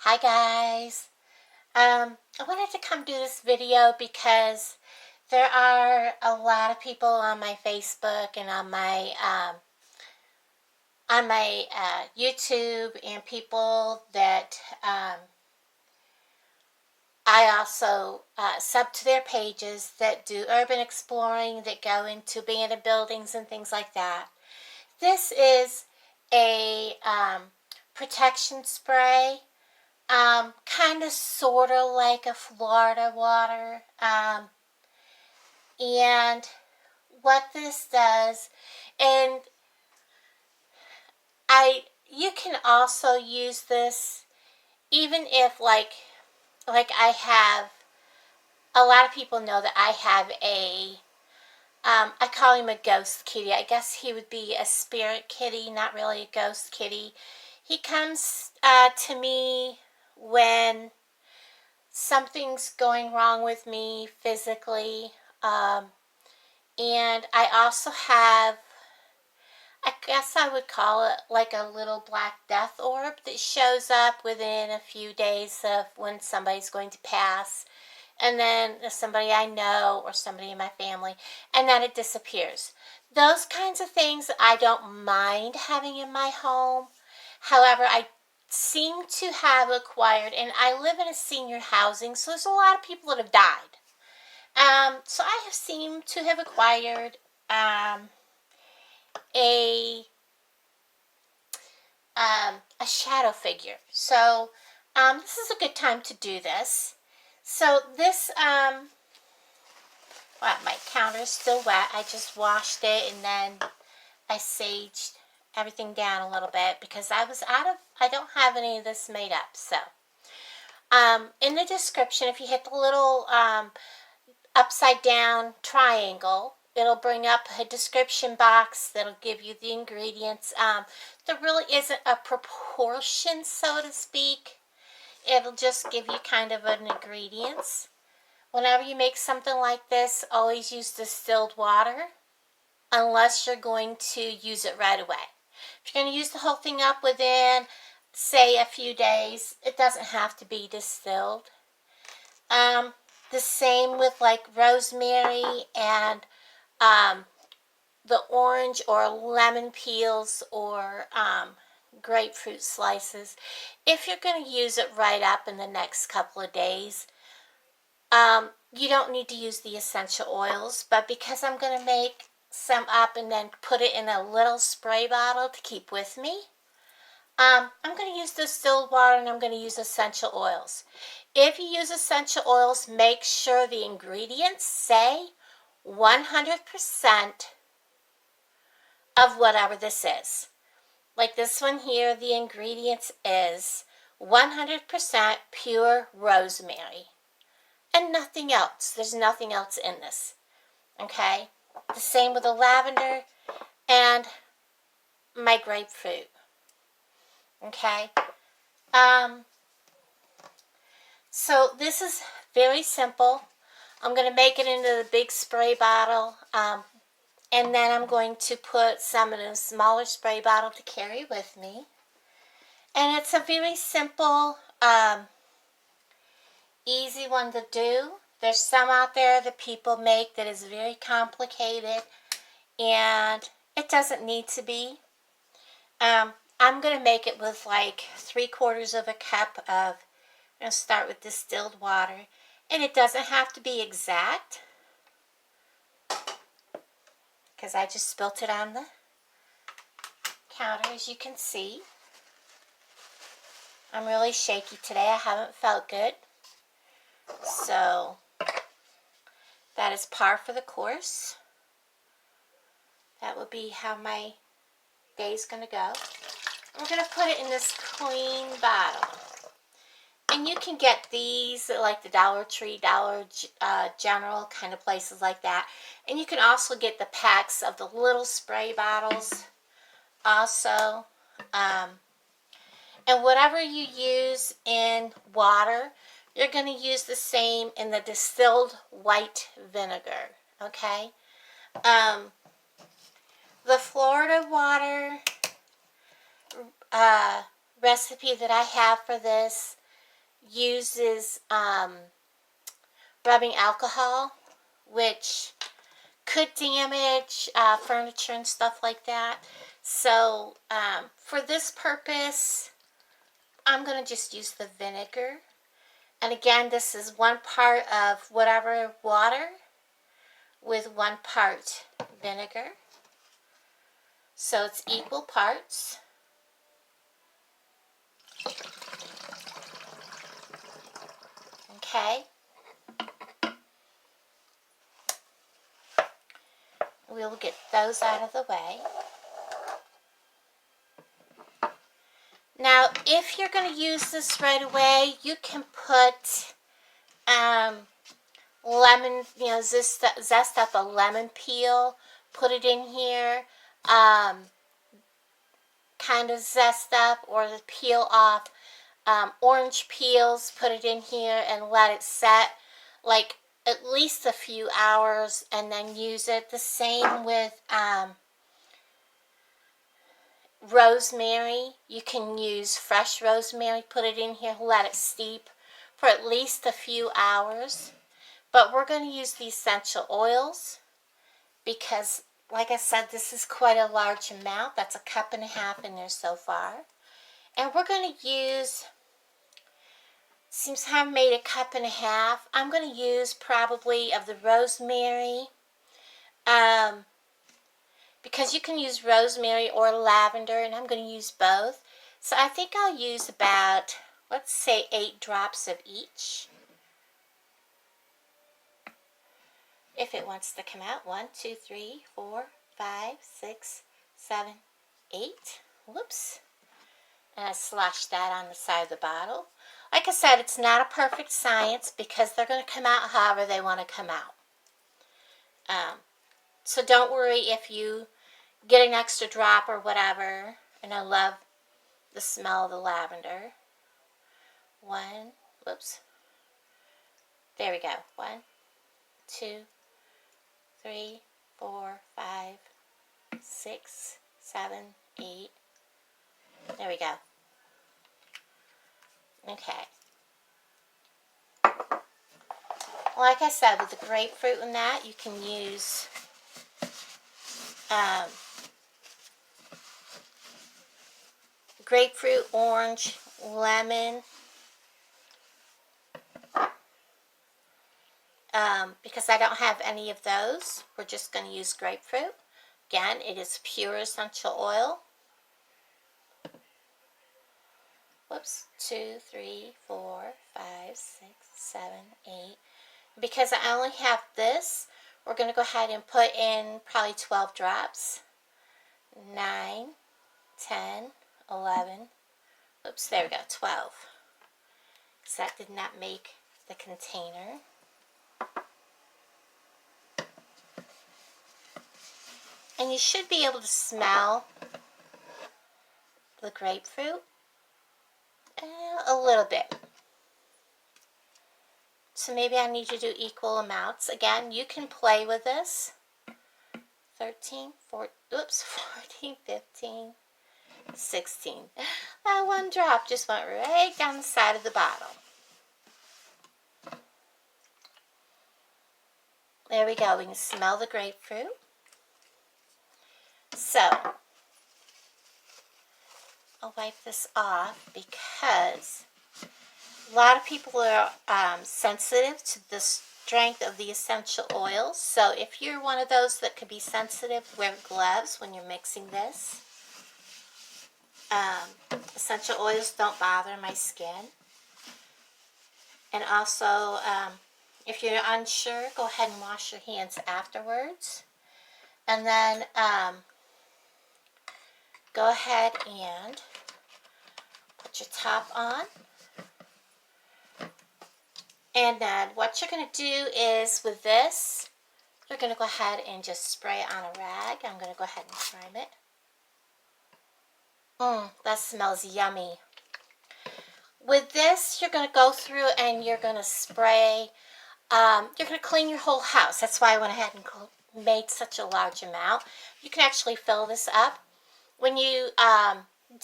Hi guys. I wanted to come do this video because there are a lot of people on my Facebook and on my YouTube and people that I also sub to their pages that do urban exploring, that go into abandoned buildings and things like that. This is a protection spray. Kind of sort of like a Florida water. And what this does, and you can also use this even if like I have, a lot of people know that I have I call him a ghost kitty. I guess he would be a spirit kitty, not really a ghost kitty. He comes to me when something's going wrong with me physically. And I also have, I guess I would call it like a little black death orb that shows up within a few days of when somebody's going to pass. And then somebody I know or somebody in my family, and then it disappears. Those kinds of things I don't mind having in my home. However, I seem to have acquired, and I live in a senior housing, so there's a lot of people that have died. So I have seemed to have acquired a shadow figure. So this is a good time to do this. So this, well, my counter is still wet. I just washed it and then I saged everything down a little bit because I don't have any of this made up. So, in the description, if you hit the little upside down triangle, it'll bring up a description box that'll give you the ingredients. There really isn't a proportion, so to speak. It'll just give you kind of an ingredients. Whenever you make something like this, always use distilled water unless you're going to use it right away. If you're going to use the whole thing up within, say, a few days, it doesn't have to be distilled. The same with like rosemary and the orange or lemon peels or grapefruit slices. If you're going to use it right up in the next couple of days, you don't need to use the essential oils, but because I'm going to make some up and then put it in a little spray bottle to keep with me, I'm going to use distilled water and I'm going to use essential oils. If you use essential oils, make sure the ingredients say 100% of whatever this is. Like this one here, the ingredients is 100% pure rosemary. And nothing else. There's nothing else in this. Okay? The same with the lavender and my grapefruit. Okay? So this is very simple. I'm going to make it into the big spray bottle. And then I'm going to put some in a smaller spray bottle to carry with me. And it's a very simple, easy one to do. There's some out there that people make that is very complicated, and it doesn't need to be. I'm going to make it with like 3/4 of a cup of, I'm going to start with distilled water. And it doesn't have to be exact, because I just spilt it on the counter, as you can see. I'm really shaky today. I haven't felt good. So that is par for the course. That will be how my day's going to go. I'm going to put it in this clean bottle. And you can get these at like the Dollar Tree, Dollar General kind of places like that. And you can also get the packs of the little spray bottles also. And whatever you use in water, you're going to use the same in the distilled white vinegar. Okay? The Florida water recipe that I have for this, uses rubbing alcohol, which could damage furniture and stuff like that. So for this purpose, I'm going to just use the vinegar. And again, this is 1 part of whatever water with 1 part vinegar. So it's equal parts. Okay. We'll get those out of the way. Now, if you're going to use this right away, you can put lemon, zest up a lemon peel, put it in here, kind of zest up or peel off orange peels, put it in here and let it set like at least a few hours and then use it. The same with rosemary. You can use fresh rosemary, put it in here, let it steep for at least a few hours. But we're going to use the essential oils because, like I said, this is quite a large amount. That's 1.5 cups in there so far. And we're going to use, seems to have made 1.5 cups. I'm going to use probably of the rosemary, because you can use rosemary or lavender, and I'm going to use both. So I think I'll use about, let's say 8 drops of each. If it wants to come out. 1, 2, 3, 4, 5, 6, 7, 8. Whoops. And I sloshed that on the side of the bottle. Like I said, it's not a perfect science because they're going to come out however they want to come out. So don't worry if you get an extra drop or whatever. And I love the smell of the lavender. 1, whoops. There we go. 1, 2, 3, 4, 5, 6, 7, 8. There we go. Okay. Like I said, with the grapefruit and that, you can use grapefruit, orange, lemon. Because I don't have any of those, we're just going to use grapefruit. Again, it is pure essential oil. Whoops, 2, 3, 4, 5, 6, 7, 8. Because I only have this, we're going to go ahead and put in probably 12 drops. 9, 10, 11. Oops, there we go, 12. Because that did not make the container. And you should be able to smell the grapefruit a little bit. So maybe I need to do equal amounts. Again, you can play with this. 13, 14, 15, 16. That 1 drop just went right down the side of the bottle. There we go. We can smell the grapefruit. So, I'll wipe this off because a lot of people are sensitive to the strength of the essential oils. So if you're one of those that could be sensitive, wear gloves when you're mixing this. Essential oils don't bother my skin. And also, if you're unsure, go ahead and wash your hands afterwards. And then go ahead and put your top on. And then what you're going to do is with this, you're going to go ahead and just spray it on a rag. I'm going to go ahead and prime it. That smells yummy. With this, you're going to go through and you're going to spray, you're going to clean your whole house. That's why I went ahead and made such a large amount. You can actually fill this up. When you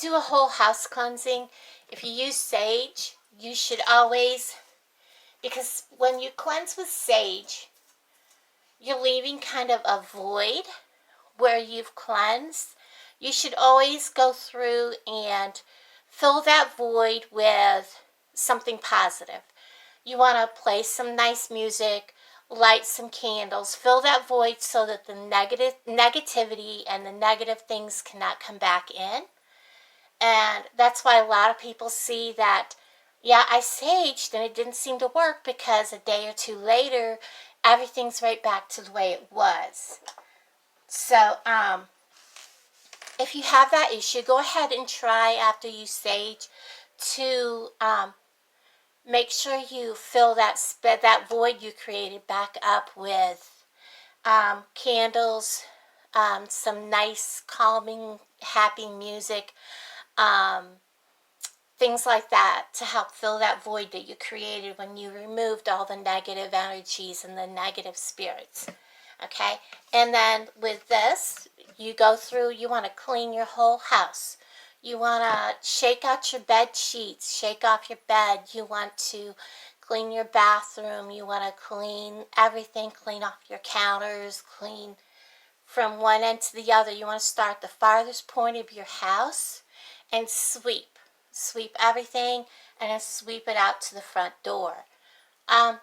do a whole house cleansing, if you use sage, you should always, because when you cleanse with sage, you're leaving kind of a void where you've cleansed. You should always go through and fill that void with something positive. You want to play some nice music, light some candles, fill that void so that the negativity and the negative things cannot come back in. And that's why a lot of people see that, yeah, I saged and it didn't seem to work, because a day or two later, everything's right back to the way it was. So, if you have that issue, go ahead and try after you sage to make sure you fill that void you created back up with candles, some nice, calming, happy music, things like that to help fill that void that you created when you removed all the negative energies and the negative spirits. Okay? And then with this, you go through, you want to clean your whole house. You want to shake out your bed sheets, shake off your bed. You want to clean your bathroom. You want to clean everything, clean off your counters, clean from one end to the other. You want to start the farthest point of your house and sweep. Sweep everything and then sweep it out to the front door.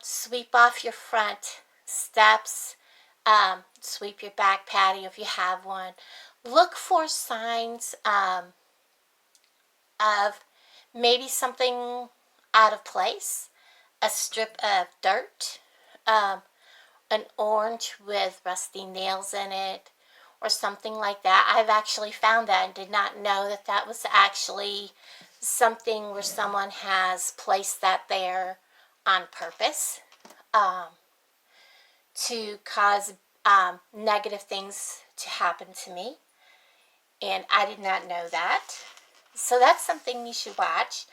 Sweep off your front steps. Sweep your back patio if you have one. Look for signs of maybe something out of place, a strip of dirt, an orange with rusty nails in it, or something like that. I've actually found that and did not know that that was actually something where someone has placed that there on purpose to cause negative things to happen to me. And I did not know that. So that's something you should watch.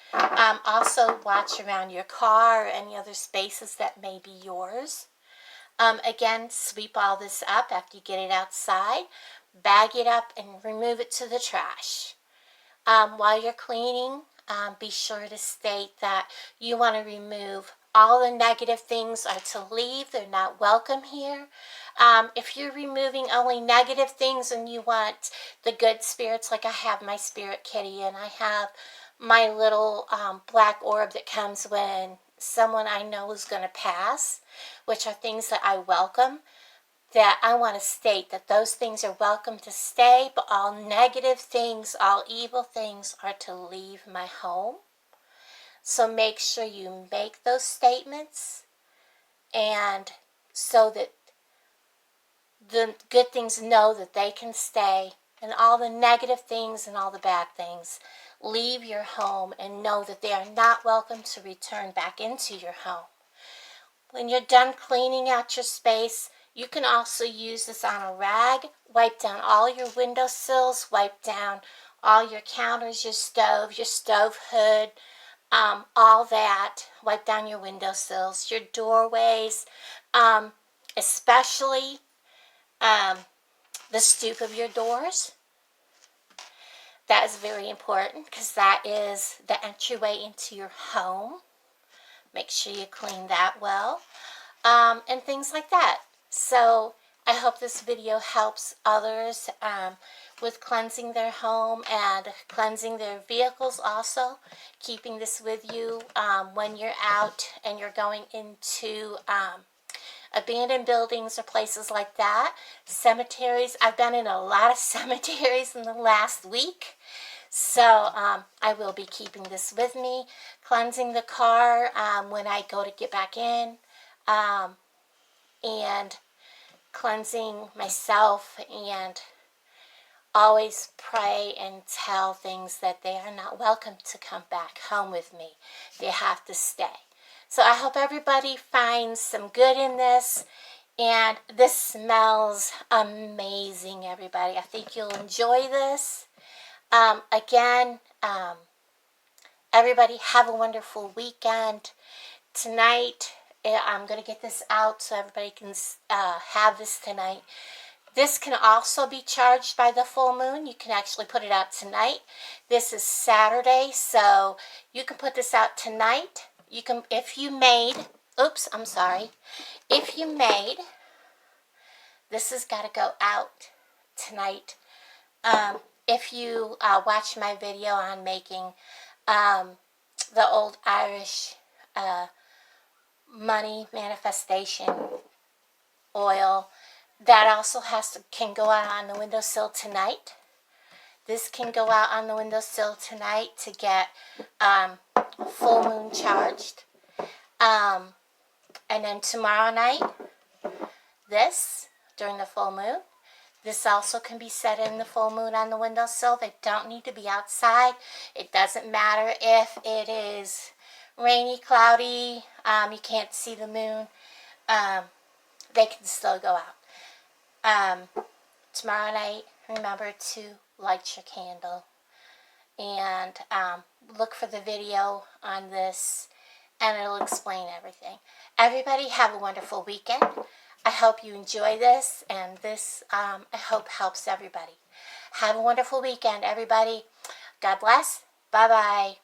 Also watch around your car or any other spaces that may be yours. Again, sweep all this up after you get it outside. Bag it up and remove it to the trash. While you're cleaning, be sure to state that you want to remove all the negative things are to leave. They're not welcome here. If you're removing only negative things and you want the good spirits, like I have my spirit kitty and I have my little black orb that comes when someone I know is going to pass, which are things that I welcome, that I want to state that those things are welcome to stay, but all negative things, all evil things are to leave my home. So make sure you make those statements, and so that the good things know that they can stay, and all the negative things and all the bad things leave your home and know that they are not welcome to return back into your home. When you're done cleaning out your space, you can also use this on a rag, wipe down all your windowsills, wipe down all your counters, your stove hood, all that. Wipe down your windowsills, your doorways, especially the stoop of your doors. That is very important because that is the entryway into your home. Make sure you clean that well, and things like that. So I hope this video helps others with cleansing their home and cleansing their vehicles also. Keeping this with you when you're out and you're going into abandoned buildings or places like that. Cemeteries. I've been in a lot of cemeteries in the last week. So I will be keeping this with me. Cleansing the car when I go to get back in. And cleansing myself, and always pray and tell things that they are not welcome to come back home with me. They have to stay. So I hope everybody finds some good in this. And this smells amazing, everybody. I think you'll enjoy this. Again, everybody have a wonderful weekend. Tonight, I'm going to get this out so everybody can have this tonight. This can also be charged by the full moon. You can actually put it out tonight. This is Saturday, so you can put this out tonight. You can, if you made, oops, I'm sorry. If you made, this has got to go out tonight. If you watch my video on making the old Irish money manifestation oil, that also can go out on the windowsill tonight. This can go out on the windowsill tonight to get full moon charged. And then tomorrow night, this, during the full moon, this also can be set in the full moon on the windowsill. They don't need to be outside. It doesn't matter if it is rainy, cloudy, you can't see the moon. They can still go out. Tomorrow night, remember to light your candle. And look for the video on this, and it'll explain everything. Everybody have a wonderful weekend. I hope you enjoy this, and this, I hope, helps everybody. Have a wonderful weekend, everybody. God bless. Bye-bye.